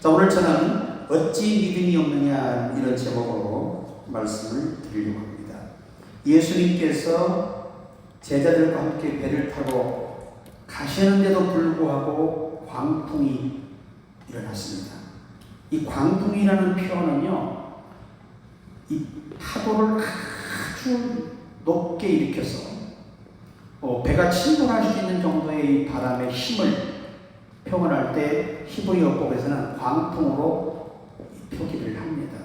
자, 오늘 저는 어찌 믿음이 없느냐 이런 제목으로 말씀을 드리려고 합니다. 예수님께서 제자들과 함께 배를 타고 가시는데도 불구하고 광풍이 일어났습니다. 이 광풍이라는 표현은요, 이 파도를 아주 높게 일으켜서 배가 침몰할 수 있는 정도의 바람의 힘을 표현할 때 히브리 어법에서는 광풍으로 표기를 합니다.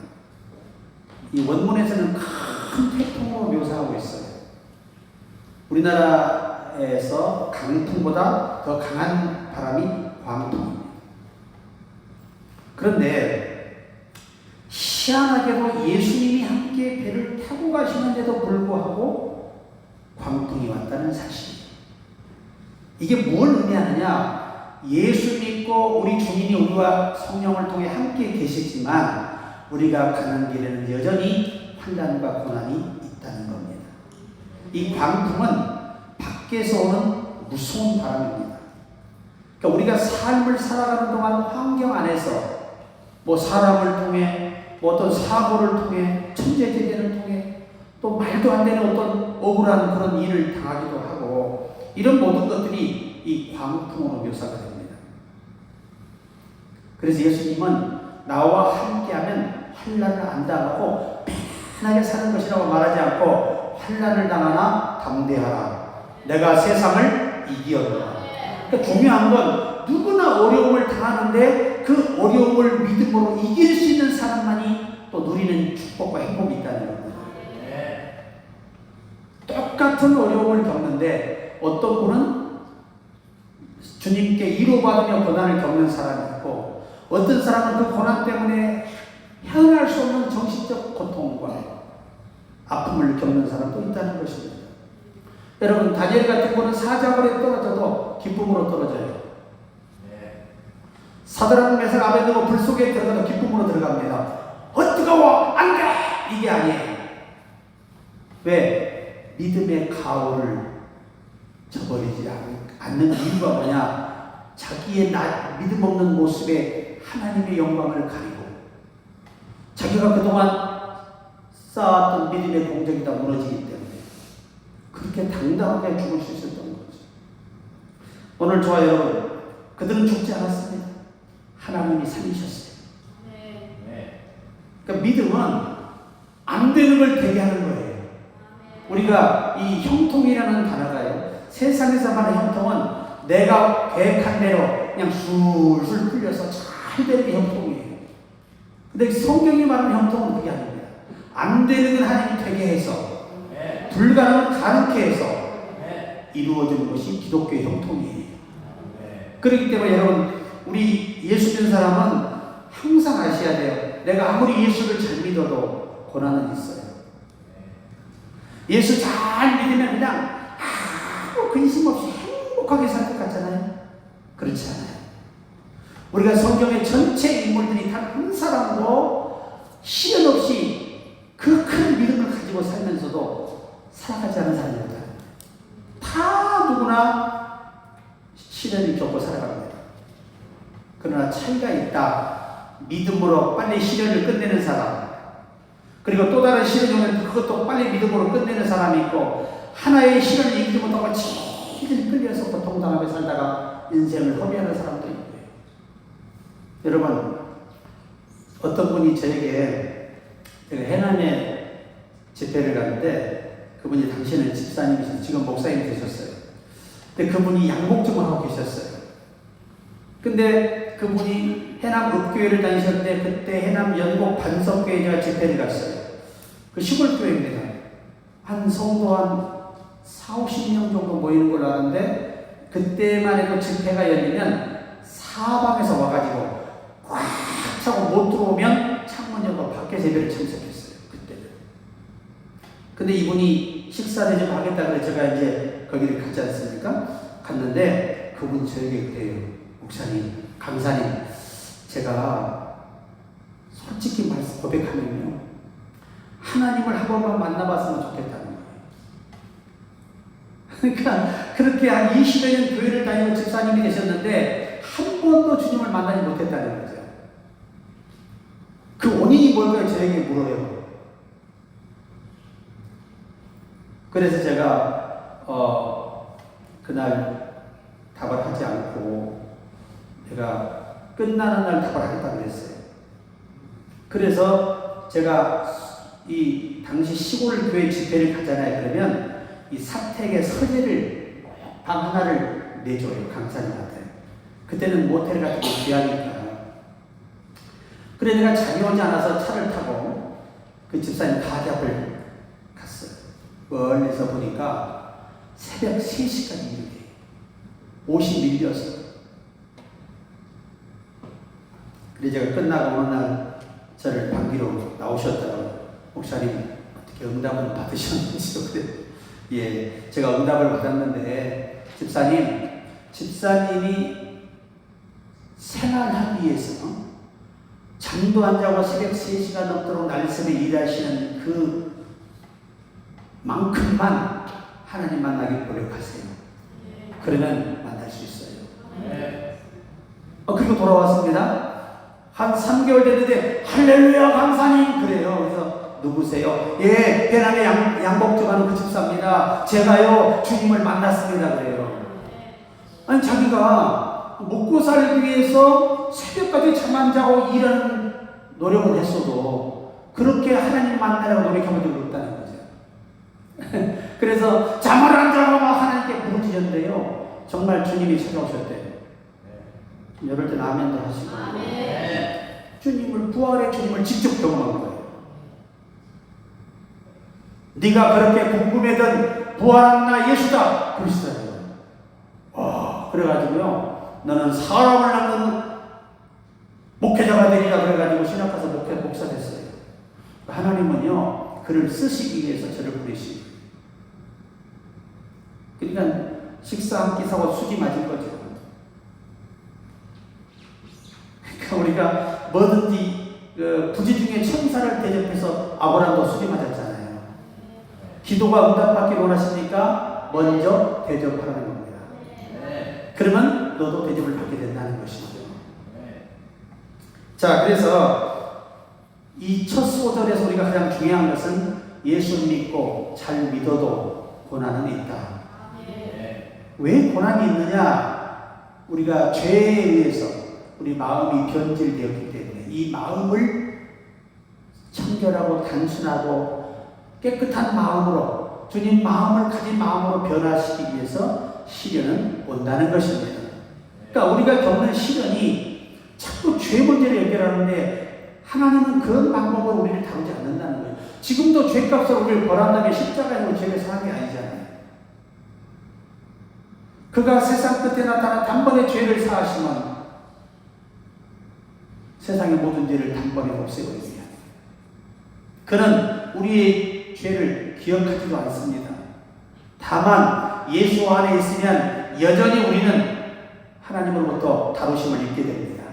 이 원문에서는 큰 태풍으로 묘사하고 있어요. 우리나라에서 강풍보다 더 강한 바람이 광풍입니다. 그런데 희한하게도 예수님이 함께 배를 타고 가시는데도 불구하고 광풍이 왔다는 사실. 이게 뭘 의미하느냐? 예수 믿고 우리 주님이 우리와 성령을 통해 함께 계시지만 우리가 가는 길에는 여전히 환난과 고난이 있다는 겁니다. 이 광풍은 밖에서 오는 무서운 바람입니다. 그러니까 우리가 삶을 살아가는 동안 환경 안에서 사람을 통해 어떤 사고를 통해 천재지변을 통해 또 말도 안 되는 어떤 억울한 그런 일을 당하기도 하고 이런 모든 것들이 이 광풍으로 묘사가 됩니다. 그래서 예수님은 나와 함께하면 환난을 안 당하고 편하게 사는 것이라고 말하지 않고 환난을 당하나 담대하라. 내가 세상을 이기었노라. 그러니까 중요한 건 누구나 어려움을 당하는데 그 어려움을 믿음으로 이길 수 있는 사람만이 또 누리는 축복과 행복이 있다는 겁니다. 똑같은 어려움을 겪는데 어떤 분은 주님께 위로받으며 고난을 겪는 사람이 있고 어떤 사람은 그 고난 때문에 헤어날 수 없는 정신적 고통과 아픔을 겪는 사람도 있다는 것입니다. 여러분, 다니엘 같은 분은 사자굴에 떨어져도 기쁨으로 떨어져요. 사드락 메삭 아벤느고 불 속에 들어가도 기쁨으로 들어갑니다. 뜨거워! 안 돼! 이게 아니에요. 왜? 믿음의 가오를 저버리지 않는 이유가 뭐냐? 자기의 믿음 없는 모습에 하나님의 영광을 가리고 자기가 그동안 쌓았던 믿음의 공적이 다 무너지기 때문에 그렇게 당당하게 죽을 수 있었던 거죠. 오늘 저와 여러분, 그들은 죽지 않았습니다. 하나님이 살리셨어요. 그러니까 믿음은 안 되는 걸 되게 하는 거예요. 우리가 이 형통이라는 단어가요, 세상에서 말하는 형통은 내가 계획한 대로 그냥 술술 풀려서 잘 되는 게 형통이에요. 근데 성경이 말하는 형통은 그게 아닙니다. 안 되는 건 하나님이 되게 해서 불가능을 가능케 해서 이루어지는 것이 기독교의 형통이에요. 그렇기 때문에 여러분, 우리 예수 믿는 사람은 항상 아셔야 돼요. 내가 아무리 예수를 잘 믿어도 고난은 있어요. 예수 잘 믿으면 그냥 아무 근심 없이 행복하게 살 것 같잖아요. 그렇지 않아요. 우리가 성경의 전체 인물들이 단 한 사람도 시련 없이 그 큰 믿음을 가지고 살면서도 살아가지 않은 사람이 없다. 다 누구나 시련을 겪고 살아갑니다. 그러나 차이가 있다. 믿음으로 빨리 시련을 끝내는 사람, 그리고 또 다른 시련이 오면 그것도 빨리 믿음으로 끝내는 사람이 있고, 하나의 시련을 이기지 못하고 질질 끌려서 고통당하며 살다가 인생을 허비하는 사람도 있고요. 여러분, 어떤 분이 제가 해남에 집회를 갔는데 그분이 당시에는 집사님이셨어요. 지금 목사님이 되셨어요. 근데 그분이 양복점을 하고 계셨어요. 근데 그분이 해남 읍교회를 다니셨는데 그때 해남 연곡 반석교회에 제가 집회를 갔어요. 그 시골교회입니다. 한 성도 한 40-50명 정도 모이는 걸로 아는데 그때만 해도 집회가 열리면 사방에서 와가지고 꽉 차고 못 들어오면 창문 열고 밖에서 예배를 참석했어요. 그때는. 근데 이분이 식사를 좀 하겠다 그래서 제가 이제 거기를 갔지 않습니까? 갔는데 그분이 저에게 그래요. 목사님, 강사님, 제가 솔직히 말씀 고백하면요, 하나님을 한 번만 만나봤으면 좋겠다는 거예요. 그러니까 그렇게 한 20여 년 교회를 다니고 집사님이 되셨는데 한 번도 주님을 만나지 못했다는 거죠. 그 원인이 뭘까요? 저에게 물어요. 그래서 제가 그날 답을 하지 않고 제가 끝나는 날 답을 하겠다고 그랬어요. 그래서 제가 이 당시 시골 교회 집회를 가잖아요. 그러면 이 사택의 서재를 방 하나를 내줘요. 강사님한테. 그때는 모텔 같은 거 귀하니까. 그래 내가 잠이 오지 않아서 차를 타고 그 집사님 가게 앞을 갔어요. 멀리서 보니까 새벽 3시까지 일해요. 옷이 밀려서. 그래 제가 끝나고 어느 날 저를 반기로 나오셨더라고요. 목사님 어떻게 응답을 받으셨는지요? 그래. 예, 제가 응답을 받았는데 집사님이 생활하기 위해서 잠도 안 자고 새벽 3시간 넘도록 날새에 일하시는 그 만큼만 하나님 만나길 노력하세요. 그러면 만날 수 있어요. 그리고 돌아왔습니다. 한 3개월 됐는데 할렐루야 강사님 그래요. 그래서 누구세요? 예, 해남의 양복점 하는 그 집사입니다. 제가요 주님을 만났습니다. 그래요. 아니 자기가 먹고 살기 위해서 새벽까지 잠 안 자고 일하는 노력을 했어도 그렇게 하나님 만나려고 노력해본 적이 없다는 거죠. 그래서 잠을 안 자고 하나님께 부르짖었는데요. 정말 주님이 찾아오셨대요. 이럴 때 아멘도 하시고 주님을 부활의 주님을 직접 경험한 거예요. 네가 그렇게 궁금해던 부활한 나 예수다 그러시더라고요. 그래가지고요 너는 사람을 낳는 목회자가 되리라 그래가지고 신학 가서 목사 됐어요. 하나님은요 그를 쓰시기 위해서 저를 부르시고 그러니까 식사 한 끼 사고 수지 맞은 거죠. 그러니까 우리가 뭐든지 부지 중에 천사를 대접해서 아브라함도 수지 맞았잖아요. 기도가 응답받기를 원하십니까? 먼저 대접하라는 겁니다. 그러면 너도 대접을 받게 된다는 것이죠. 자, 그래서 이 첫 소절에서 우리가 가장 중요한 것은 예수 믿고 잘 믿어도 고난은 있다. 왜 고난이 있느냐? 우리가 죄에 의해서 우리 마음이 변질되었기 때문에 이 마음을 청결하고 단순하고 깨끗한 마음으로 주님 마음을 가진 마음으로 변화시키기 위해서 시련은 온다는 것입니다. 그러니까 우리가 겪는 시련이 자꾸 죄 문제를 연결하는데 하나님은 그런 방법으로 우리를 다루지 않는다는 거예요. 지금도 죄값을 우리를 벌한다면 십자가에서 죄를 사는 게 아니잖아요. 그가 세상 끝에 나타나 단번에 죄를 사하시면 세상의 모든 죄를 단번에 없애버립니다. 그는 우리의 죄를 기억하지도 않습니다. 다만 예수 안에 있으면 여전히 우리는 하나님으로부터 다루심을 입게 됩니다.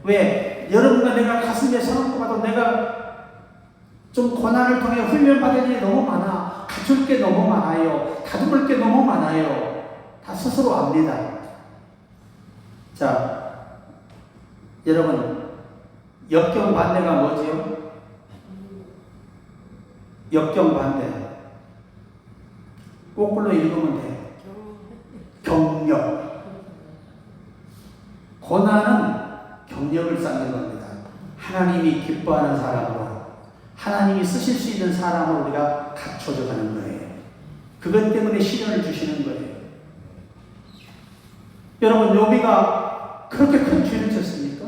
왜? 여러분과 내가 가슴에 서는 것보다 내가 좀 고난을 통해 훈련받을 일이 너무 많아. 갖출 게 너무 많아요. 다듬을 게 너무 많아요. 다 스스로 압니다. 자, 여러분 역경반대가 뭐지요? 역경반대 거꾸로 읽으면 돼요. 경력. 고난은 경력을 쌓는 겁니다. 하나님이 기뻐하는 사람으로 하나님이 쓰실 수 있는 사람으로 우리가 갖춰져 가는 거예요. 그것 때문에 시련을 주시는 거예요. 여러분 욥이가 그렇게 큰 죄를 졌습니까?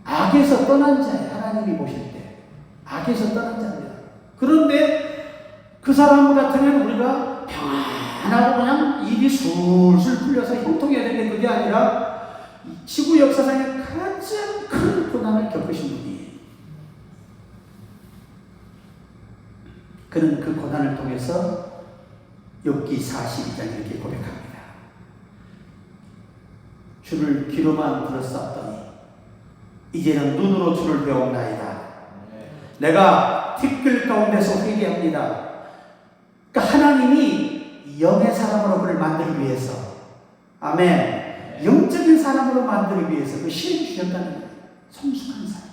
악에서 떠난 자예요. 하나님이 보실 때 악에서 떠난 자입니다. 그런데 그 사람 같으면 우리가 평안하고 그냥 입이 술술 풀려서 형통해야 되는데 그게 아니라 지구 역사상에 가장 큰 고난을 겪으신 분이에요. 그는 그 고난을 통해서 욥기 42장 이렇게 고백합니다. 주를 귀로만 들었었더니 이제는 눈으로 주를 배웠나이다. 내가 티끌 가운데서 회개합니다. 그러니까 하나님이 영의 사람으로 그를 만들기 위해서, 아멘, 영적인 사람으로 만들기 위해서 그 시험 주셨다는 거예요. 성숙한 사람.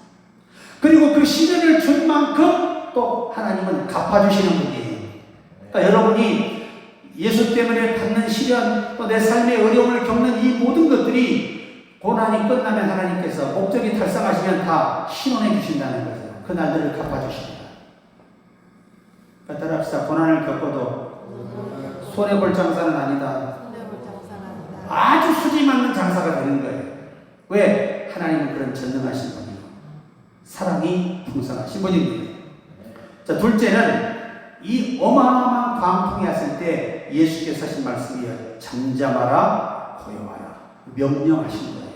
그리고 그 시련을 준 만큼 또 하나님은 갚아주시는 분이에요. 그러니까 여러분이 예수 때문에 받는 시련, 또 내 삶의 어려움을 겪는 이 모든 것들이 고난이 끝나면 하나님께서 목적이 달성하시면 다 신원해 주신다는 거죠. 그 날들을 갚아주십니다. 따라합시다. 고난을 겪어도 손해볼 장사는 아니다. 아주 수지 맞는 장사가 되는 거예요. 왜? 하나님은 그런 전능하신 분이요. 사랑이 풍성하신 분입니다. 자, 둘째는 이 어마어마한 광풍이 왔을 때 예수께서 하신 말씀이에요. 잠잠하라, 고요하라. 명령하신 거예요.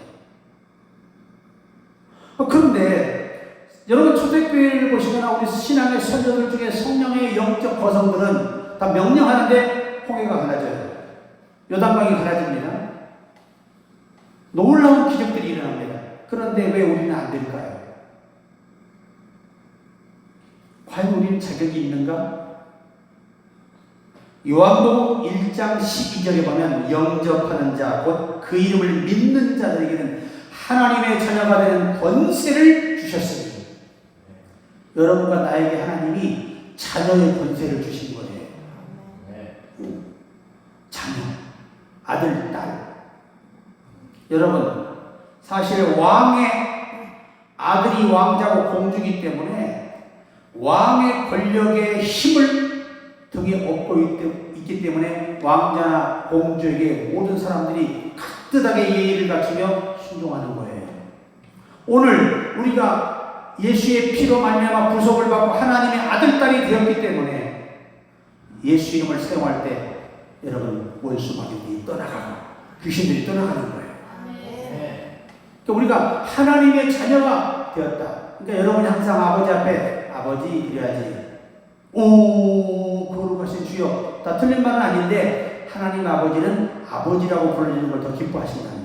그런데 여러분 초대교회를 보시거나 우리 신앙의 선조들 중에 성령의 영적 거성들은 다 명령하는데 홍해가 갈라져요. 요단강이 갈라집니다. 놀라운 기적들이 일어납니다. 그런데 왜 우리는 안 될까요? 과연 우리는 자격이 있는가? 요한복음 1장 12절에 보면 영접하는 자, 곧 그 이름을 믿는 자들에게는 하나님의 자녀가 되는 권세를 주셨습니다. 여러분과 나에게 하나님이 자녀의 권세를 주신 거예요. 자녀, 아들, 딸. 여러분, 사실 왕의 아들이 왕자고 공주이기 때문에 왕의 권력의 힘을 등에 업고 있기 때문에 왕자나 공주에게 모든 사람들이 깍듯하게 예의를 갖추며 순종하는 거예요. 오늘 우리가 예수의 피로 말미암아 구속을 받고 하나님의 아들, 딸이 되었기 때문에 예수 이름을 사용할 때 여러분 원수 마귀들이 떠나가고 귀신들이 떠나가는 거예요. 그러니까 우리가 하나님의 자녀가 되었다. 그러니까 여러분이 항상 아버지 앞에 아버지 그래야지. 오, 거룩하신 주여. 다 틀린 말은 아닌데 하나님 아버지는 아버지라고 불리는 걸 더 기뻐하신답니다.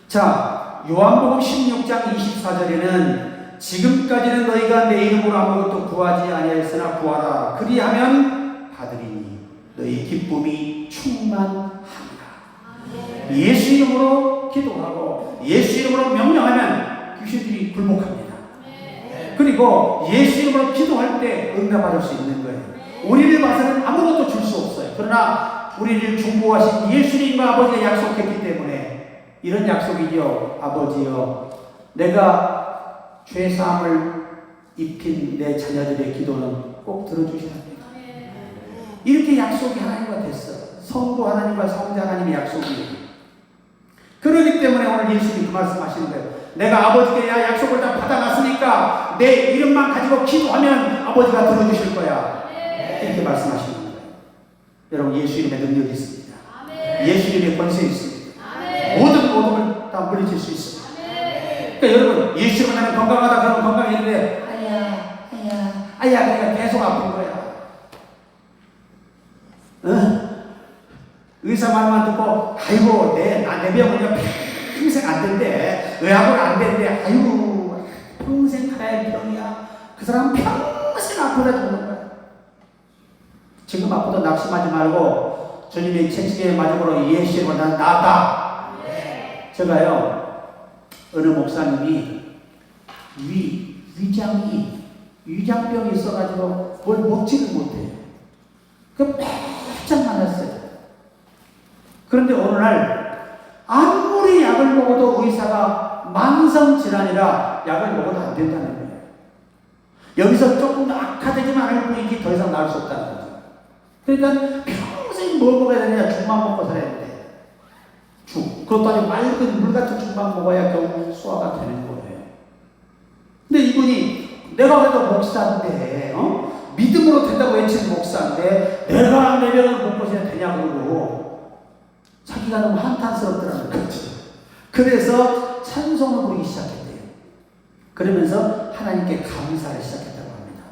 자, 요한복음 16장 24절에는 지금까지는 너희가 내 이름으로 아무것도 구하지 아니하였으나 구하라. 그리하면 받으리니 너희 기쁨이 충만하리라. 예수 이름으로 기도하고 예수 이름으로 명령하면 귀신들이 굴복합니다. 그리고 예수 이름으로 기도할 때 응답받을 수 있는 거예요. 우리를 봐서는 아무것도 줄 수 없어요. 그러나 우리를 중보하신 예수님과 아버지가 약속했기 때문에 이런 약속이죠. 아버지여, 내가 죄사함을 입힌 내 자녀들의 기도는 꼭 들어주셔야 합니다. 이렇게 약속이 하나님과 됐어요. 성부 하나님과 성자 하나님의 약속이에요. 그렇기 때문에 오늘 예수님이 그 말씀 하시는 거예요. 내가 아버지께 약속을 다 받아놨으니까 내 이름만 가지고 기도하면 아버지가 들어주실 거야. 이렇게 말씀하시는 거예요. 여러분, 예수 이름에 능력이 있습니다. 예수 이름에 권세 있습니다. 모든 어둠을 다 물리칠 수 있습니다. 그러니까 여러분, 예수 이름으로 나는 건강하다 그러면 건강했는데 아야 그러니까 계속 아픈 거야. 의사 말만 듣고 아이고 내 병은 평생 안 된대. 의학은 안 된대. 아이고 평생 가야 할 병이야. 그 사람 평생 아프다 죽는 거야. 지금 아프다 낙심하지 말고 주님의 책임의 마지막으로 예수님으로 나는 나았다. 제가요 어느 목사님이 위장병이 있어가지고 뭘 먹지를 못해요. 그 바짝 맞았어요. 그런데 어느 날 아무리 약을 먹어도 의사가 만성질환이라 약을 먹어도 안 된다는 거예요. 여기서 조금 더 악화되지만 않을 뿐이지 더 이상 나을 수 없다는 거죠. 그러니까 평생 뭘 먹어야 되냐? 죽만 먹고 살아야 돼. 죽. 그것도 아니고 맑은 물 같은 죽만 먹어야 겨우 소화가 되는 거예요. 근데 이분이 내가 그래도 목사인데 믿음으로 된다고 외치는 목사인데 내가 내 병을 못 고쳐야 되냐고 그러고 자기가 너무 한탄스럽더라는 거죠. 그래서 찬송을 부르기 시작했대요. 그러면서 하나님께 감사를 시작했다고 합니다.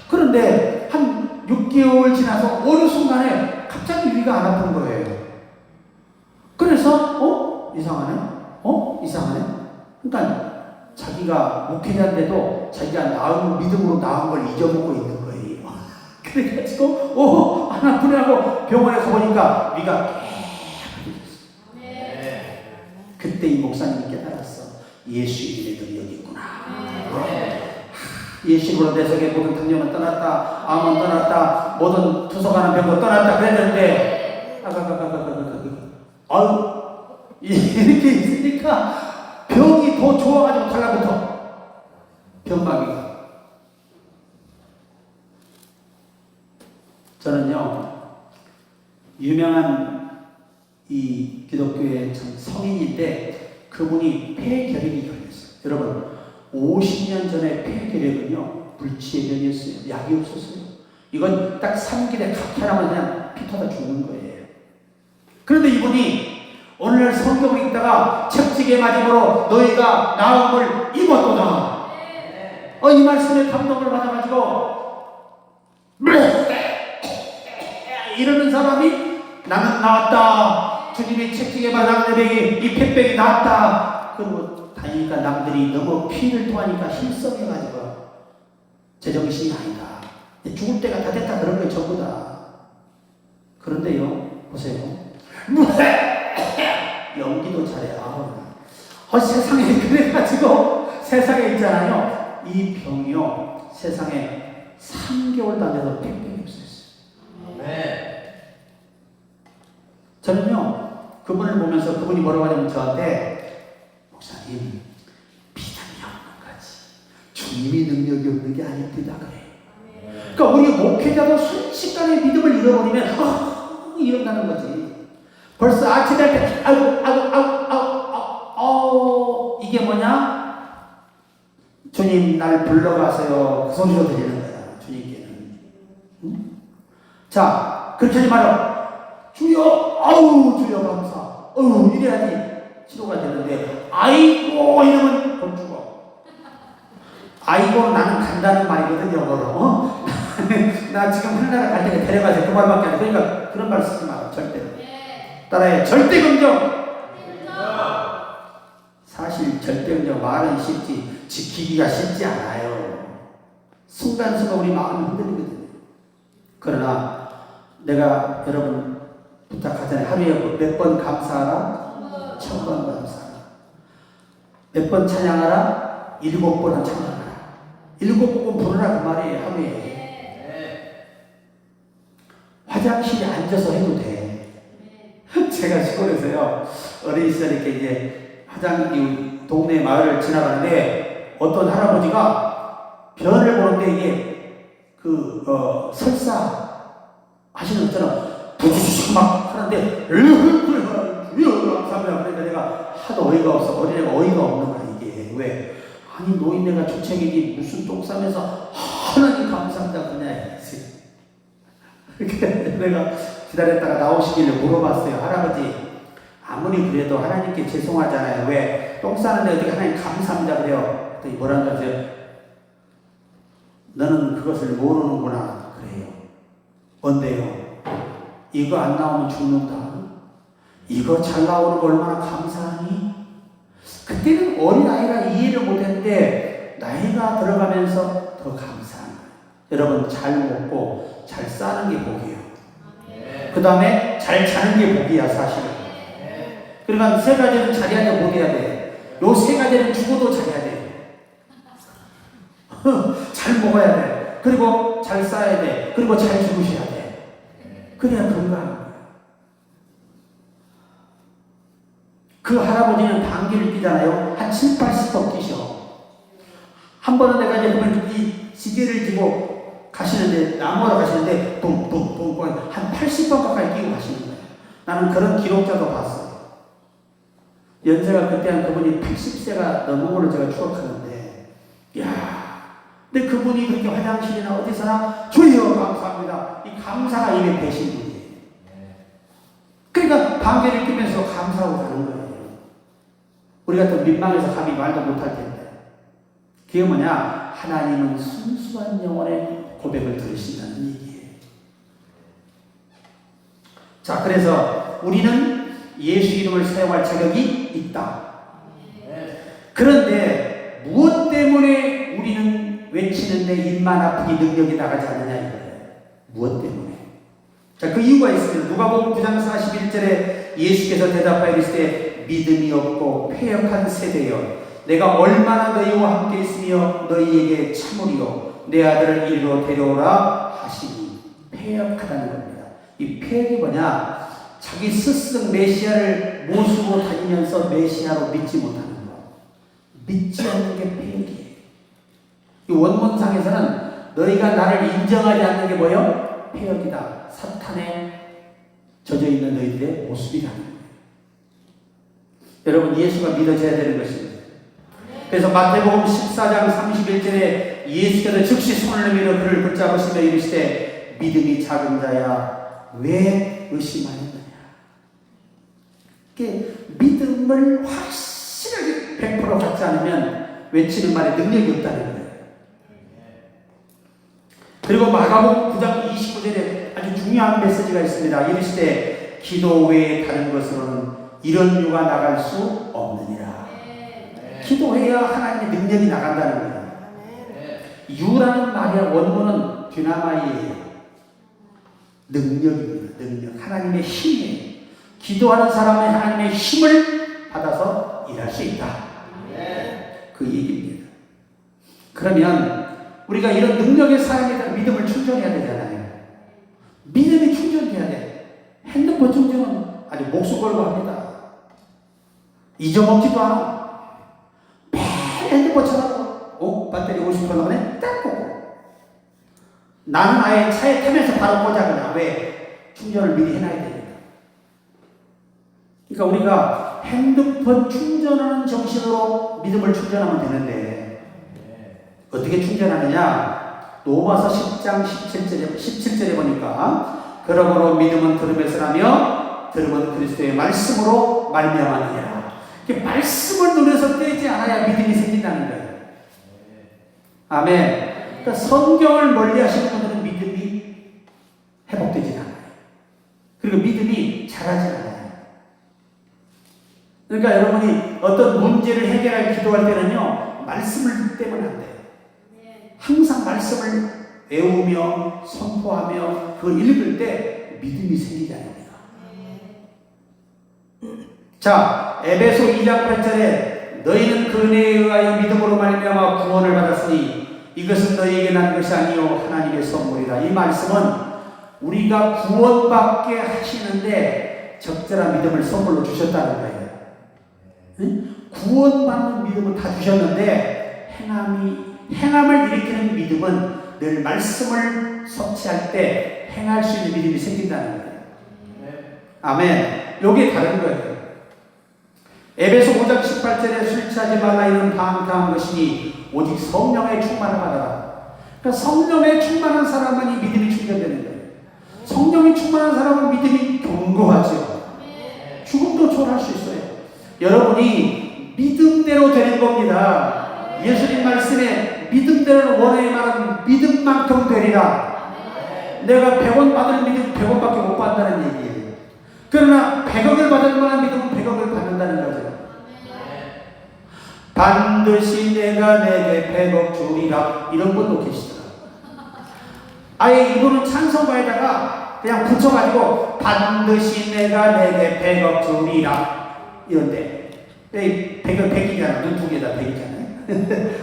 그런데 한 6개월 지나서 어느 순간에 갑자기 위가 안 아픈 거예요. 그래서 이상하네. 그러니까 자기가 목회자인데도 자기가 믿음으로 나은 걸 잊어먹고 있는 거예요. 그래가지고 안 아프네 하고 병원에 가보니까 위가 그때 이 목사님이 깨달았어. 예수 이름의 능력이 있구나. 예수 이름으로 내 속에 모든 당뇨는 떠났다, 암은 떠났다, 모든 투석하는 병도 떠났다 그랬는데 아유 이렇게 있으니까 병이 더 좋아가지고 달라붙어. 병마비가. 저는요 유명한 이 기독교의 참 성인인데 그분이 폐결핵이 걸렸어요. 여러분 50년 전에 폐결핵은요 불치의 병이었어요. 약이 없었어요. 이건 딱 3길에 각하라면 그냥 피 터다 죽는 거예요. 그런데 이분이 오늘날 성경을 읽다가 책찍의 맞음으로 너희가 나음을 입었도다. 이 말씀에 감동을 받아가지고 이러는 사람이 나는 나왔다. 주님이 책찍에 맞은 내백이 이 폐병이 나왔다. 그리고 다니니까 남들이 너무 피를 토하니까 힘써해가지고 제정신이 아니다. 죽을 때가 다 됐다 그런 게 전부 다. 그런데요 보세요. 연기도 잘해요. 세상에 그래가지고 세상에 있잖아요. 이 병이요 세상에 3개월도 안 돼서 폐병이 없어졌어요. 저는요 그분을 보면서 그분이 뭐라고 하냐면 저한테 목사님 비단이 없는 거지 주님이 능력이 없는 게 아닙니다 그래요. 그러니까 우리 목회자도 순식간에 믿음을 잃어버리면 이런다는 거지. 벌써 아침 될 때 이게 뭐냐? 주님 날 불러가세요. 그 소리로 들리는 거야 주님께는. 응? 자 그렇게 하지 마라. 주여 주여 감사 이래야지 치료가 되는데 아이고 이러면 돈 주고. 아이고 나는 간다는 말이거든 영어로. 나 지금 하늘나라 갈 때가 데려가세요 그 말밖에 안 돼. 그러니까 그런 말 쓰지 마 절대로. 따라해. 절대 긍정. 사실 절대 긍정 말은 쉽지 지키기가 쉽지 않아요. 순간순간 우리 마음이 흔들리거든요. 그러나 내가 여러분 부탁하잖아요. 하루에 몇 번 감사하라? 1000번 감사하라. 몇 번 찬양하라? 7번은 찬양하라. 7번 부르라 그 말이에요 하루에. 화장실에 앉아서 해도 돼. 제가 시골에서요 어린 시절에 이렇게 이제 동네 마을을 지나가는데 어떤 할아버지가 변을 보는데 이게 설사 하시는 것처럼 부주주주 막 하는데 감사합니다. 그러니까 내가 하도 어이가 없어. 어린애가 어이가 없는 거야 이게. 왜? 아니 노인네가 주책이지 무슨 똥 싸면서 하나님 감사합니다 그냥 이렇게 내가 기다렸다가 나오시길래 물어봤어요. 할아버지 아무리 그래도 하나님께 죄송하잖아요. 왜? 똥 싸는데 어떻게 하나님 감사합니다 그래요? 그랬더니 뭐라는 거죠? 너는 그것을 모르는구나 그래요. 뭔데요? 이거 안 나오면 죽는다. 이거 잘 나오는 거 얼마나 감사하니? 그때는 어린아이가 이해를 못했는데 나이가 들어가면서 더 감사한 거예요. 여러분 잘 먹고 잘 싸는 게 복이에요. 그 다음에 잘 자는 게 복이야 사실은. 그러니까 세 가지는 잘해야 돼 못 해야 돼. 요 세 가지는 죽어도 잘해야 돼. 잘 먹어야 돼. 그리고 잘 싸야 돼. 그리고 잘 죽으셔야 돼. 그래야 건강한 거야. 그 할아버지는 방귀를 끼잖아요. 한 7, 80번 끼셔. 한 번은 내가 이제 보면 이 시계를 지고 가시는데 나무하러 가시는데 뿡뿡뿡뿡 한 80번 가까이 끼고 가시는 거예요. 나는 그런 기록자도 봤어요. 연세가 그때 한 그분이 80세가 넘은 걸로 제가 추억하는데 근데 그분이 그렇게 화장실이나 어디서나 주여 감사합니다. 이 감사가 입에 배신 분이에요. 그러니까 방귀를 끼면서 감사하고 가는 거예요. 우리가 또 민망해서 감히 말도 못할 텐데 그게 뭐냐? 하나님은 순수한 영혼의 고백을 들으신다는 얘기예요. 자, 그래서 우리는 예수 이름을 사용할 자격이 있다. 그런데 무엇 때문에 우리는 외치는데 입만 아프기 능력이 나가지 않느냐 이거예요. 무엇 때문에? 자, 그 이유가 있습니다. 누가복음 9장 41절에 예수께서 대답하여 이르시되 믿음이 없고 패역한 세대여, 내가 얼마나 너희와 함께 있으며 너희에게 참으리요 내 아들을 이리로 데려오라 하시니. 패역하다는 겁니다. 이 패역이 뭐냐? 자기 스승 메시아를 모시고 다니면서 메시아로 믿지 못하는 것, 믿지 않는 게 패역이에요. 이 원문상에서는 너희가 나를 인정하지 않는 게 뭐예요? 패역이다. 사탄에 젖어 있는 너희들의 모습이라는 거예요. 여러분, 예수가 믿어져야 되는 것입니다. 그래서 마태복음 14장 31절에 예수께서 즉시 손을 내밀어 그를 붙잡으시며 이르시되 믿음이 작은 자야 왜 의심하였느냐. 믿음을 확실하게 100% 갖지 않으면 외치는 말에 능력이 없다는 거예요. 그리고 마가복음 9장 29절에 아주 중요한 메시지가 있습니다. 이르시되 기도 외에 다른 것으로는 이런 유가 나갈 수 없느니라. 기도해야 하나님의 능력이 나간다는 거예요. 유라는 말의 원문은 dynamit이에요. 능력입니다. 능력. 하나님의 힘이에요. 기도하는 사람은 하나님의 힘을 받아서 일할 수 있다. 그 얘기입니다. 그러면 우리가 이런 능력의 사람에다 믿음을 충전해야 되잖아요. 믿음이 충전돼야 돼. 핸드폰 충전은 아주 목숨 걸고 합니다. 잊어먹지도 않아. 매일 핸드폰 쳐다보고 배터리 50% 나가네? 딱 보고. 나는 아예 차에 타면서 바로 꽂아그냥. 왜? 충전을 미리 해놔야 됩니다. 그러니까 우리가 핸드폰 충전하는 정신으로 믿음을 충전하면 되는데 어떻게 충전하느냐? 로마서 10장 17절에 보니까 그러므로 믿음은 들음에서 나며 들음은 그리스도의 말씀으로 말미암았느니라. 말씀을 눈에서 떼지 않아야 믿음이 생긴다는 거예요. 아멘. 그러니까 성경을 멀리 하시는 분들은 믿음이 회복되지 않아요. 그리고 믿음이 자라지 않아요. 그러니까 여러분이 어떤 문제를 해결할 기도할 때는요, 말씀을 떼면 안 돼요. 항상 말씀을 외우며 선포하며 그걸 읽을 때 믿음이 생기지 않습니다. 자, 에베소 2장 8절에 너희는 그 은혜에 의하여 믿음으로 말미암아 구원을 받았으니 이것은 너희에게 난 것이 아니요 하나님의 선물이라. 이 말씀은 우리가 구원받게 하시는데 적절한 믿음을 선물로 주셨다는 거예요. 응? 구원받는 믿음은 다 주셨는데 행함을 일으키는 믿음은 늘 말씀을 섭취할 때 행할 수 있는 믿음이 생긴다는 거예요. 아멘. 요게 다른 거예요. 에베소 5장 18절에 술 취하지 말라 이는 다음 것이니 오직 성령의 충만을 받아라. 그러니까 성령의 충만한 사람은 이 믿음이 충전되는 거예요. 성령이 충만한 사람은 믿음이 견고하죠. 죽음도 초월할 수 있어요. 여러분이 믿음대로 되는 겁니다. 예수님 말씀에 믿음대로 원하의 말은 믿음만큼 되리라. 내가 100원 받을 믿음 100원밖에 못 받는다는 얘기예요. 그러나 100억을 받을 만한 믿음은 100억을 받는다는 거죠. 반드시 내가 내게 100억 주리라. 이런 분도 계시더라. 아예 이분은 찬송가에다가 그냥 붙여가지고 반드시 내가 내게 100억 주리라. 이런데 100억 100이잖아. 눈 두 개다 100이잖아요.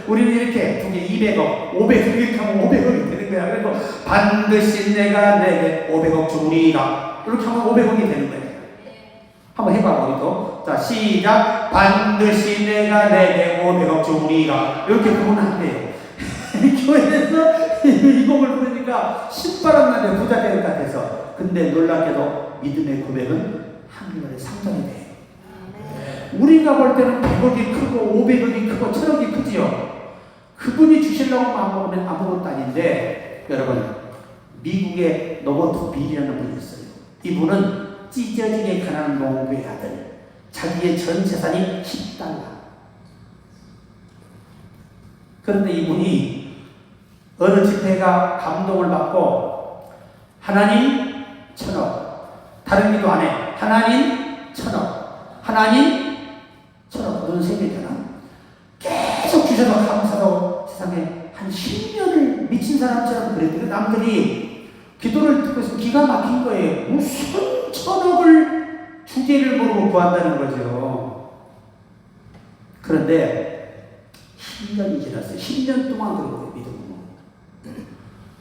우리는 이렇게 두 개 200억 500억 이렇게 하면 500억이 되는 거야. 그래서 반드시 내가 내게 500억 주리라. 이렇게 하면 500억이 되는 거예요. 한번 해봐, 우리도. 자, 시작. 반드시 내가 내게 500억 주리라. 이렇게 부르면 안 돼요. 교회에서 이 곡을 부르니까 신바람 나게 부자 될 것 같아서. 근데 놀랍게도 믿음의 고백은 한글날에 상전이 돼요. 우리가 볼 때는 100억이 크고 500억이 크고 1000억이 크지요. 그분이 주시려고 마음먹으면 아무것도 아닌데, 여러분, 미국의 로버트 빌이라는 분이 있어요. 이분은 찢어지게 가난한 농부의 아들. 자기의 전 재산이 $10. 그런데 이분이 어느 집회가 감동을 받고 하나님 1000억, 다른 기도 안 해. 하나님 1000억, 하나님 1000억, 그건 세 개잖아. 계속 주셔서 감사로 세상에 한 10년을 미친 사람처럼 그랬더니 남들이 기도를 듣고 있으면 기가 막힌 거예요. 무슨 1000억을 주제를 모르고 구한다는 거죠. 그런데 10년이 지났어요. 10년 동안 그러고 믿음으로.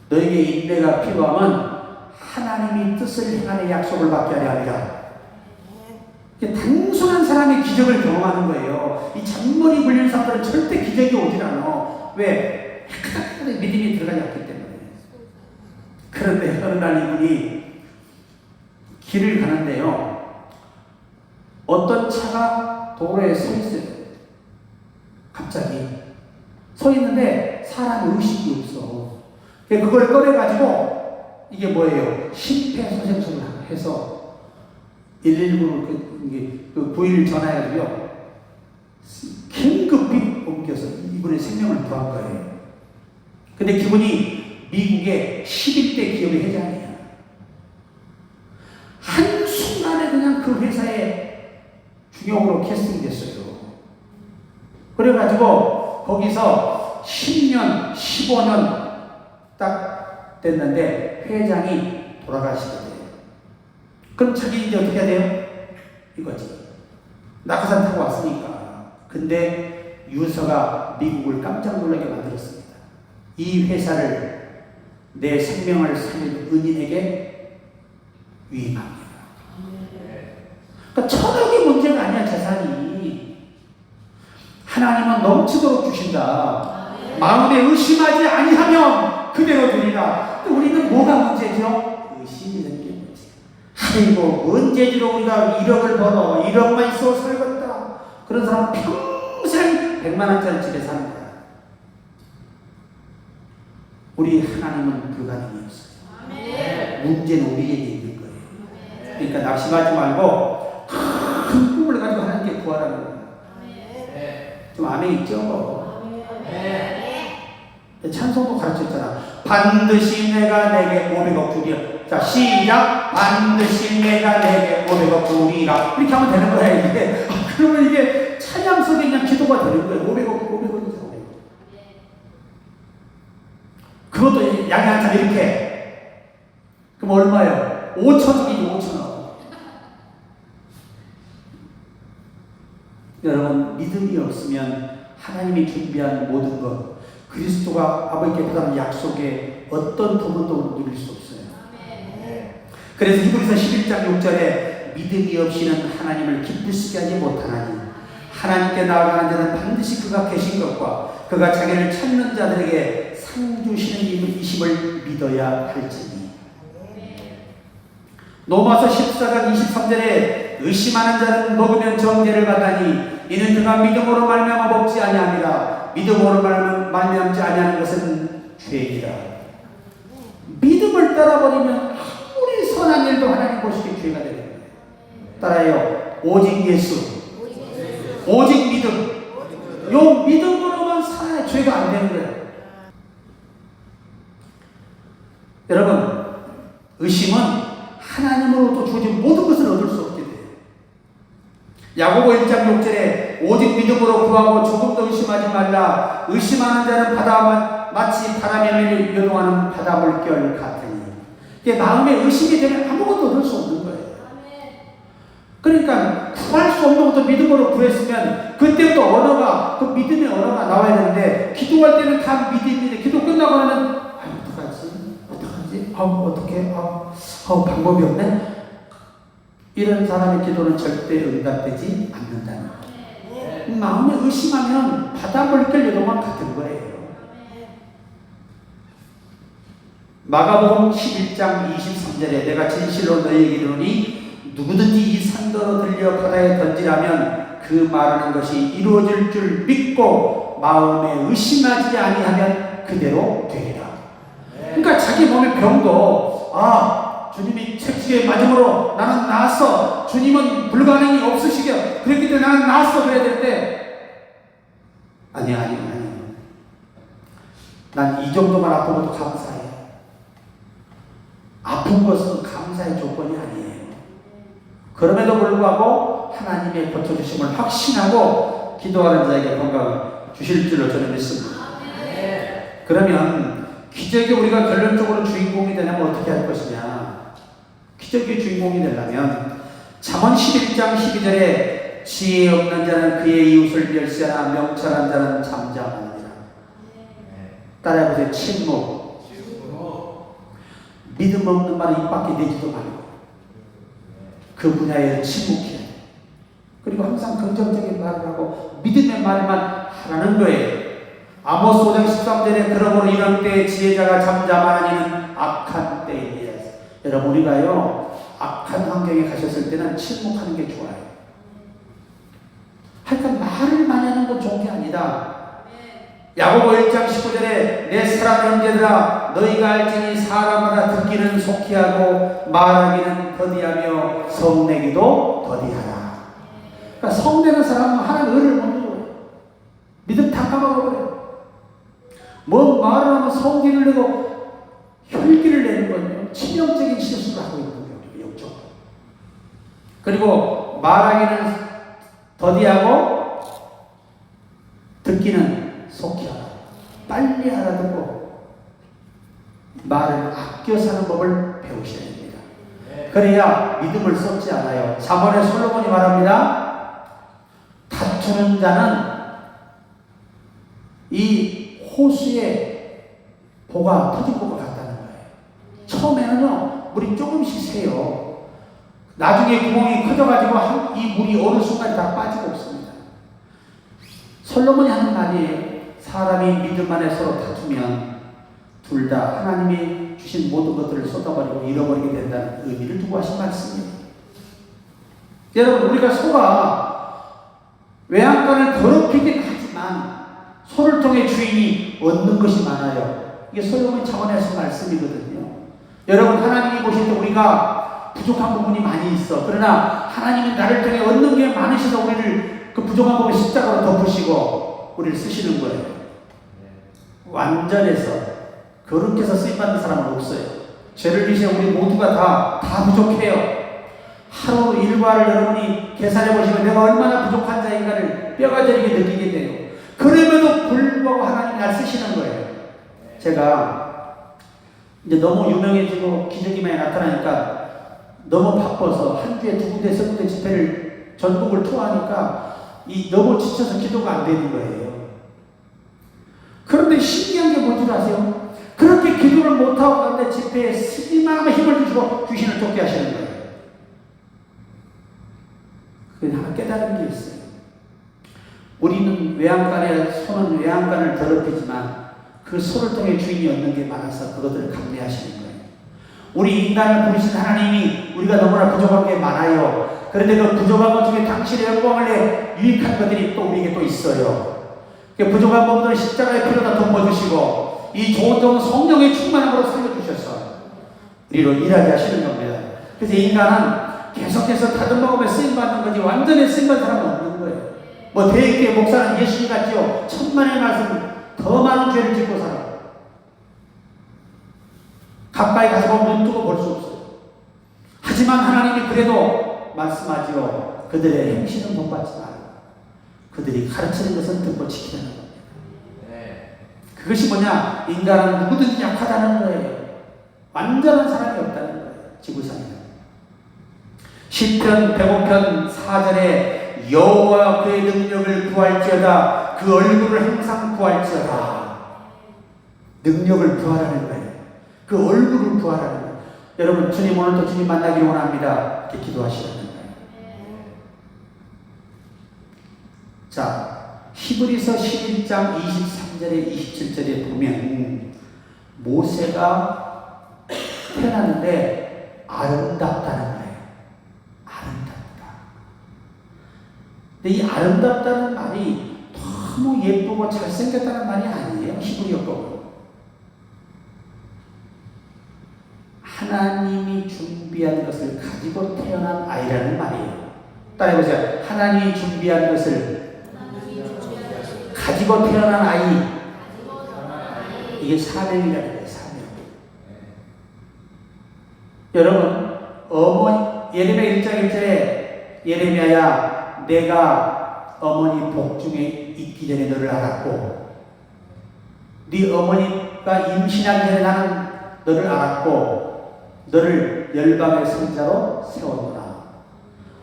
너에게 인내가 필요하면 하나님이 뜻을 행하는 약속을 받게 하려 합니다. 단순한 사람이 기적을 경험하는 거예요. 이 잔머리 굴리는 사람들은 절대 기적이 오질 않아. 왜? 믿음이 들어가지 않기 때문에. 그런데 어느 날 이분이 길을 가는데요. 어떤 차가 도로에 서 있어요. 갑자기. 서 있는데 사람 의식이 없어. 그걸 꺼내가지고 이게 뭐예요? 심폐소생술을 해서 119를 그 부위를 전화해가지고요. 긴급히 옮겨서 이분의 생명을 구한 거예요. 근데 그분이 미국의 11대 기업의 회장이에요. 한순간에 그냥 그 회사에 중용으로 캐스팅됐어요. 그래가지고 거기서 10년, 15년 딱 됐는데 회장이 돌아가시게 돼요. 그럼 자기 이제 어떻게 해야 돼요? 이거지. 낙하산 타고 왔으니까. 근데 유서가 미국을 깜짝 놀라게 만들었습니다. 이 회사를 내 생명을 살린 은인에게 위임합니다. 그러니까 천억이 문제가 아니야, 재산이. 하나님은 넘치도록 주신다. 마음에 의심하지 아니하면 그대로 되리라. 우리는 뭐가 문제죠? 의심이 되는 게 문제야. 아이고, 문제지로 우리가 1억을 벌어 1억만 있어 살겠다. 그런 사람 평생 100만 원짜리 집에 사는 거야. 우리 하나님은 불가능이 없어요. 문제는 우리에게 있는 거예요. 그러니까 낙심하지 말고 큰 꿈을 가지고 하나님께 구하라는 거예요. 좀 아멘 있죠? 찬송도 가르쳤잖아. 반드시 내가 내게 500억 주리라. 자, 시작. 반드시 내가 내게 500억 주리라. 이렇게 하면 되는 거야, 이게. 그러면 이게 찬양 속에 그냥 기도가 되는 거예요. 500억이잖아. 그것도 양이 한 잔 이렇게. 그럼 얼마예요? 5천억이지, 5천억. 여러분, 믿음이 없으면 하나님이 준비한 모든 것, 그리스도가 아버지께 받은 약속의 어떤 부분도 누릴 수 없어요. 그래서 히브리서 11장 6절에 믿음이 없이는 하나님을 기쁘시게 하지 못하나니 하나님께 나아가는 자는 반드시 그가 계신 것과 그가 자기를 찾는 자들에게 상 주시는 이심을 믿어야 할지니. 로마서 14장 23절에 의심하는 자는 먹으면 정죄를 받다니 이는 그가 믿음으로 말미암아 먹지 아니함이라. 믿음으로 말미암지 아니하는 것은 죄이라. 믿음을 따라버리면 아무리 선한 일도 하나님 보시기에 죄가 되는 거예요. 따라요. 오직 예수. 오직 믿음. 요 믿음으로만 살아야 죄가 안 되는 거예요. 여러분, 의심은 하나님으로부터 주어진 모든 것을 얻을 수 없게 돼요. 야고보 1장 6절에 오직 믿음으로 구하고 조금도 의심하지 말라. 의심하는 자는 마치 바람에 요동하는 바닷물결 같으니. 이게 마음에 의심이 되면 아무것도 얻을 수 없는 거예요. 그러니까 구할 수 없는 것도 믿음으로 구했으면 그때부터 언어가, 그 믿음의 언어가 나와야 되는데, 기도할 때는 다 믿음인데 기도 끝나고 나면 어떡하지? 어떻게? 방법이 없네? 이런 사람의 기도는 절대 응답되지 않는다는 거예요. 마음에 의심하면 바닷물결 요동만 같은 거예요. 마가복음 11장 23절에 내가 진실로 너희에게 이르노니 누구든지 이 산더러 들려 바다에 던지라면 그 말하는 것이 이루어질 줄 믿고 마음에 의심하지 아니하면 그대로 되리라. 그러니까 자기 몸의 병도 주님이 책지에 맞음으로 나는 나았어. 주님은 불가능이 없으시게 그랬기 때문에 나는 나았어. 그래야 될 때 아니야. 난 이 정도만 아프고도 감사해. 아픈 것은 감사의 조건이 아니에요. 그럼에도 불구하고 하나님의 고쳐주심을 확신하고 기도하는 자에게 건강을 주실 줄로 저는 믿습니다. 그러면 기적이 우리가 결론적으로 주인공이 되려면 어떻게 할 것이냐. 기적의 주인공이 되려면 잠언 11장 12절에 지혜 없는 자는 그의 이웃을 멸시하나 명철한 자는 잠잠하느니라. 따라해보세요. 침묵. 믿음 없는 말은 입 밖에 내지도 말고 그 분야에 침묵해야 돼. 그리고 항상 긍정적인 말을 하고 믿음의 말만 하라는 거예요. 아모스 5장 13절에 들어보는 이런 때에 지혜자가 잠잠하니는 악한 때이니라. 여러분 우리가요 악한 환경에 가셨을 때는 침묵하는 게 좋아요. 하여튼 말을 많이 하는 건 좋은 게 아니다. 야고보 1장 19절에 내 사랑 형제들아 너희가 알지니 사람마다 듣기는 속히 하고 말하기는 더디하며 성내기도 더디하라. 그러니까 성내는 사람은 하나님 의를 못 누려요. 믿음 다 까먹어버려요. 뭔 말을 하면 성기를 내고 혈기를 내는 건요 치명적인 실수를 하고 있는 거예요. 영적으로. 그리고 말하기는 더디하고 듣기는 속히 하라. 빨리 알아듣고 말을 아껴 사는 법을 배우셔야 됩니다. 그래야 믿음을 썩지 않아요. 잠언에 솔로몬이 말합니다. 다투는 자는 이 호수에 보가 터진 것과 같다는 거예요. 처음에는요 물이 조금씩 새요. 나중에 구멍이 커져가지고 이 물이 어느 순간 다 빠지고 없습니다. 솔로몬이 하는 말이에요. 사람이 믿음 안에 서로 다투면 둘 다 하나님이 주신 모든 것들을 쏟아버리고 잃어버리게 된다는 의미를 두고 하신 말씀이에요. 여러분 우리가 소가 외양간을 더럽히긴 하지만 소를 통해 주인이 얻는 것이 많아요. 이게 솔로몬 차원에서 말씀이거든요. 여러분 하나님이 보실 때 우리가 부족한 부분이 많이 있어. 그러나 하나님이 나를 통해 얻는 게 많으셔서 우리를 그 부족한 부분을 십자가로 덮으시고 우리를 쓰시는 거예요. 완전해서 거룩해서 쓰임받는 사람은 없어요. 죄를 지신 우리 모두가 다 부족해요. 하루 일과를 여러분이 계산해 보시면 내가 얼마나 부족한 자인가를 뼈가 저리게 느끼게 돼요. 그럼에도 불구하고 하나님이 날 쓰시는 거예요. 제가 이제 너무 유명해지고 기적이 많이 나타나니까 너무 바빠서 한 주에 2군데, 3군데 집회를 전국을 투어하니까 너무 지쳐서 기도가 안 되는 거예요. 그런데 신기한 게 뭔지 아세요? 그렇게 기도를 못하고 가는데 집회에 쓰기만 하면 힘을 주시고 귀신을 쫓게 하시는 거예요. 그게 하나 깨달은 게 있어요. 우리는 소는 외양간을 더럽히지만 그 소를 통해 주인이 얻는 게 많아서 그것들을 감내하시는 거예요. 우리 인간을 부르신 하나님이 우리가 너무나 부족한 게 많아요. 그런데 그 부족한 것 중에 당신의 영광을 내 유익한 것들이 또 우리에게 또 있어요. 그 부족한 부분들은 십자가의 피로 다 덮어주시고 이 좋은 점은 성령의 충만함으로 살려주셔서 우리로 일하게 하시는 겁니다. 그래서 인간은 계속해서 다듬어가며 쓰임받는 거지 완전히 쓰임받는 사람은 없는 거예요. 뭐 대개 목사는 예수님 같지요. 천만의 말씀 더 많은 죄를 짓고 살아. 가까이 가서 보면 눈 뜨고 볼 수 없어요. 하지만 하나님이 그래도 말씀하지요. 그들의 행실은 본받지 말고 그들이 가르치는 것은 듣고 지키는 겁니다. 그것이 뭐냐? 인간은 누구든지 약하다는 거예요. 완전한 사람이 없다는 거예요. 지구상에는. 시편 105편 4절에 여호와 그의 능력을 구할지어다 그 얼굴을 항상 구할지어다. 능력을 구하라는 거예요. 그 얼굴을 구하라는 거예요. 여러분 주님 오늘도 주님 만나기를 원합니다. 이렇게 기도하시라는 거예요. 자 히브리서 11장 23절에 27절에 보면 모세가 태어났는데 아름답다는 거예요. 아름답다. 근데 이 아름답다는 말이 너무 예쁘고 잘생겼다는 말이 아니에요. 히브리어법으로. 하나님이 준비한 것을 가지고 태어난 아이라는 말이에요. 따라해보세요. 하나님이 준비한 것을 가지고 태어난 아이. 이게 사명이라는 거예요. 사명. 여러분 예레미야 1장 1절에 예레미야야 내가 어머니 복중에 있기 전에 너를 알았고 네 어머니가 임신하기 전에 나는 너를 알았고 너를 열방의 선자로 세웠노라.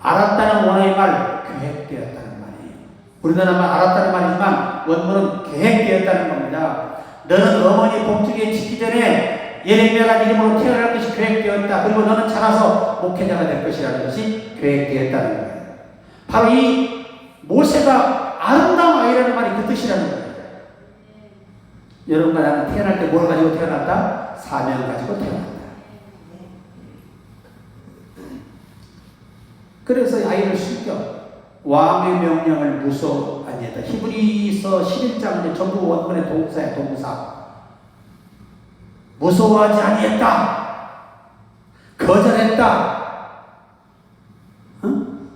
알았다는 원어의 말 계획되었다. 우리나라만 알았다는 말이지만 원문은 계획되었다는 겁니다. 너는 어머니 복중에 짓기 전에 예레미야라는 이름으로 태어날 것이 계획되었다. 그리고 너는 자라서 목회자가 될 것이라는 것이 계획되었다는 거예요. 바로 이 모세가 아름다운 아이라는 말이 그 뜻이라는 거예요. 여러분과 나는 태어날 때 뭘 가지고 태어났다? 사명을 가지고 태어났다. 그래서 아이를 숨겨 왕의 명령을 무서워 아니했다. 히브리서 11장은 전부 원문의 동사야, 동사. 무서워하지 아니했다. 거절했다. 응?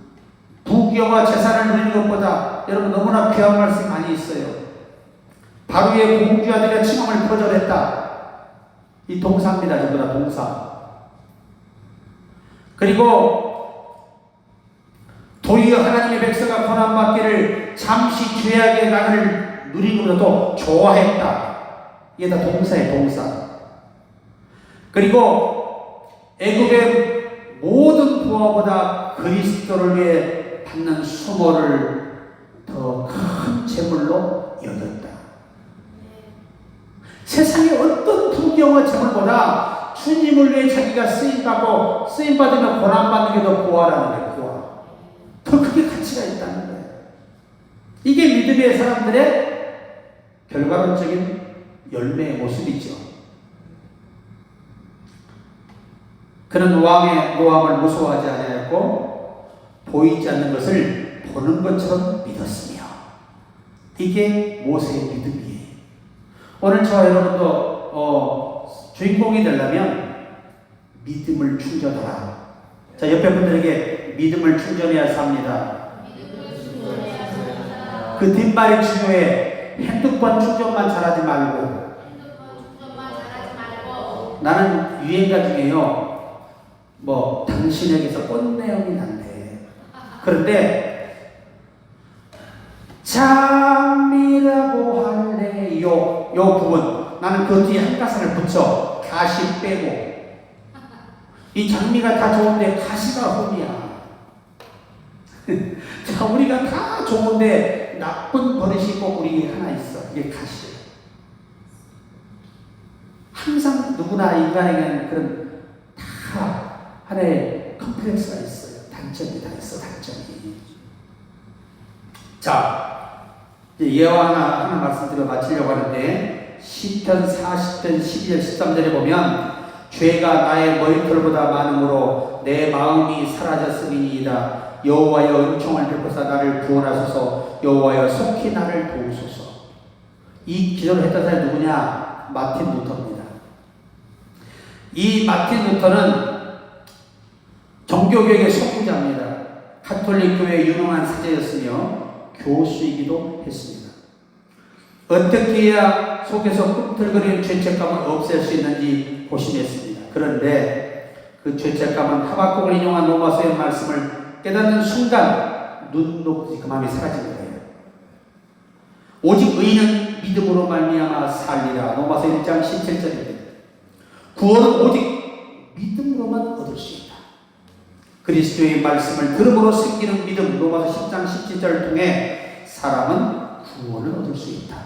부귀와 재산을 누리는 것보다 여러분 너무나 귀한 말씀이 많이 있어요. 바로의 공주아들의 칭함을 거절했다. 이 동사입니다. 전부 다 동사. 그리고 도리어 하나님의 백성과 고난받기를 잠시 죄악의 낙을 누리고도 좋아했다. 이게 다 동사예요, 동사. 그리고 애굽의 모든 부하보다 그리스도를 위해 받는 수모를 더 큰 재물로 여겼다. 세상의 어떤 부귀와 재물보다 주님을 위해 자기가 쓰임받고 쓰임받으면 고난받는 게 더 고하라는 거예요. 고하. 더 크게 가치가 있다는 거예요. 이게 믿음의 사람들의 결과론적인 열매의 모습이죠. 그는 왕의 노함을 무서워하지 아니하였고 보이지 않는 것을 보는 것처럼 믿었으며 이게 모세의 믿음이에요. 오늘 저와 여러분도 주인공이 되려면 믿음을 충전하라. 자, 옆에 분들에게 믿음을 충전해야 삽니다. 그 뒷말이 중요해. 핸드폰 충전만 잘하지 말고. 나는 유행가 중에요. 당신에게서 꽃내음이 난대. 그런데 잠이라고 할래요. 요 부분 나는 그 뒤에 한 가사를 붙여 가시 빼고. 이 장미가 다 좋은데 가시가 흠이야. 자, 우리가 다 좋은데 나쁜 버릇이 꼭 우리 하나 있어. 이게 가시야. 항상 누구나 인간에게는 그런 다 하나의 컴플렉스가 있어요. 단점이 다 있어, 단점이. 자, 이제 예화 하나 말씀드려 마치려고 하는데, 시편 40편 12절 13절에 보면 죄가 나의 머리털보다 많으므로 내 마음이 사라졌음이니이다. 여호와여 은총을 베푸사 나를 구원하소서. 여호와여 속히 나를 도우소서. 이 기도를 했던 사람이 누구냐? 마틴 루터입니다. 이 마틴 루터는 종교개혁의 선구자입니다. 가톨릭 교회의 유명한 사제였으며 교수이기도 했습니다. 어떻게 해야 속에서 꿈틀거리는 죄책감을 없앨 수 있는지 고심했습니다. 그런데 그 죄책감은 하박국을 인용한 로마서의 말씀을 깨닫는 순간 눈 녹듯이 그 마음이 사라진 거예요. 오직 의인은 믿음으로 말미암아 살리라. 로마서 1장 17절입니다. 구원은 오직 믿음으로만 얻을 수 있다. 그리스도의 말씀을 들음으로 생기는 믿음. 로마서 10장 17절을 통해 사람은 구원을 얻을 수 있다.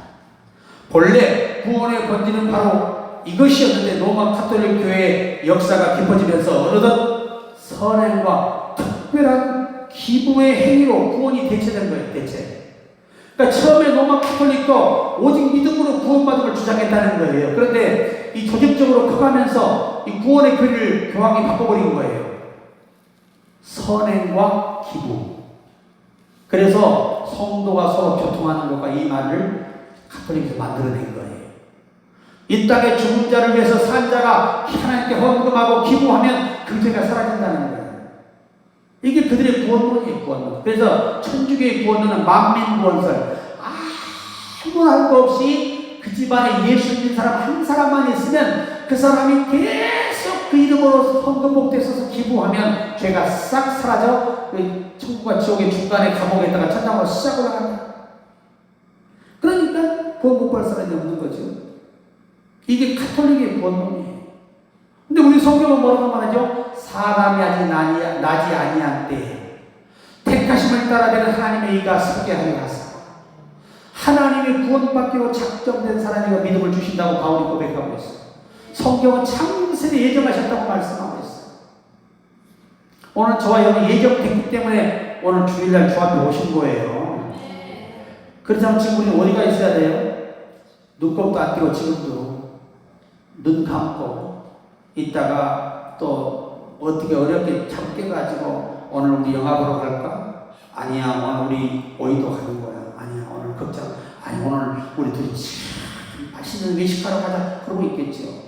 본래 구원의 본질은 바로 이것이었는데 로마 가톨릭 교회의 역사가 깊어지면서 어느덧 선행과 특별한 기부의 행위로 구원이 대체된 거예요. 대체. 그러니까 처음에 로마 가톨릭도 오직 믿음으로 구원받음을 주장했다는 거예요. 그런데 이 조직적으로 커가면서 이 구원의 교리를 교황이 바꿔버린 거예요. 선행과 기부. 그래서 성도가 서로 교통하는 것과 이 말을 가톨릭에서 만들어낸 거예요. 이 땅의 죽은 자를 위해서 산 자가 하나님께 헌금하고 기부하면 그 죄가 사라진다는 거예요. 이게 그들의 구원론이에요, 구원론. 그래서 천주교의 구원론은 만민구원설. 아무나 할 거 없이 그 집안에 예수 믿는 사람 한 사람만 있으면 그 사람이 계속 그 이름으로 헌금 목대에 써서 기부하면 죄가 싹 사라져 천국과 지옥의 중간에 감옥에다가 천당으로 싹 올라간다. 그러니까 구원 못 받을 사람이 없는 거죠. 이게 가톨릭의 구원론이에요. 근데 우리 성경은 뭐라고 말하죠? 사람이 아직 나지 아니한 때에 택하심을 따라 되는 하나님의 의가 서게 하여 하사 하나님이 구원받기로 작정된 사람에게 믿음을 주신다고 바울이 고백하고 있어요. 성경은 창세에 예정하셨다고 말씀하고 있어요. 오늘 저와 여러분 예정됐기 때문에 오늘 주일날 주 앞에 오신 거예요. 그렇다면 지금 우리 어디가 있어야 돼요? 눈곱도 안 띄고 지금도 눈 감고 있다가 또 어떻게 어렵게 참게 가지고 오늘 우리 영화 보러 갈까? 아니야, 오늘 우리 오이도 가는 거야. 아니야, 오늘 걱정. 아니, 오늘 우리 둘이 맛있는 외식하러 가자. 그러고 있겠죠.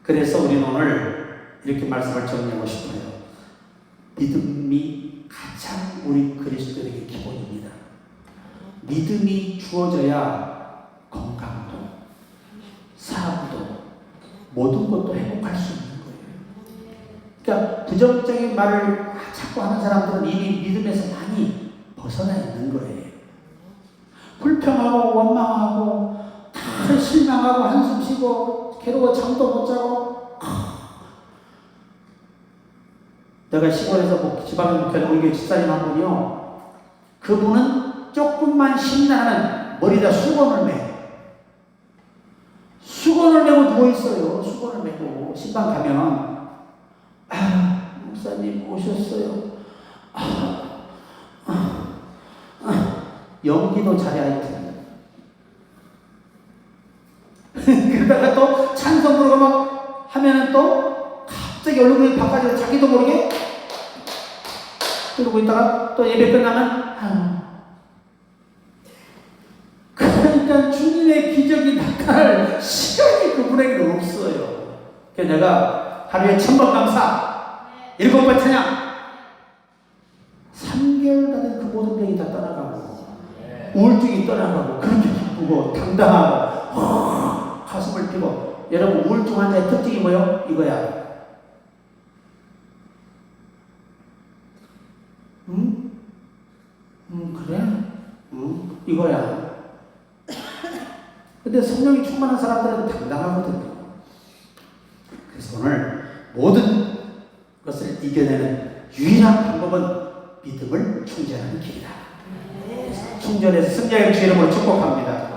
그래서 우리는 오늘 이렇게 말씀을 정리하고 싶어요. 믿음이 가장 우리 그리스도인에게 기본입니다. 믿음이 주어져야 건강도, 사업도, 모든 것도 행복할 수 있는 거예요. 그러니까 부정적인 말을 자꾸 하는 사람들은 이미 믿음에서 많이 벗어나 있는 거예요. 불평하고 원망하고 다 실망하고 한숨 쉬고 괴로워 잠도 못 자고. 내가 시골에서 지방에 목회를 우리 교회 집사님 한 분이요. 그분은 조금만 심란하면 머리에다 수건을 매. 수건을 메고 누워있어요. 수건을 메고 신방 가면 목사님 오셨어요. 연기도 잘해 하여튼. 그러다가 또 찬송 부르고 막 하면은 또 갑자기 얼굴이 바꿔서 자기도 모르게 그러고 있다가 또 예배 끝나면 그러니까 주님의 기적이 나타날 시간이 그분에게는 없어요. 그래서 내가 하루에 1000번 감사, 7번 찬양, 3개월 단에 그 모든 병이 다 떠나가고 우울증이 떠나가고 그렇게 기쁘고 당당하고 가슴을 펴고. 여러분 우울증 환자의 특징이 뭐예요? 이거야. 그래? 이거야. 근데 성령이 충만한 사람들은 당당하거든요. 그래서 오늘 모든 것을 이겨내는 유일한 방법은 믿음을 충전하는 길이다. 충전해서 승리하기를 주의 이름으로 축복합니다.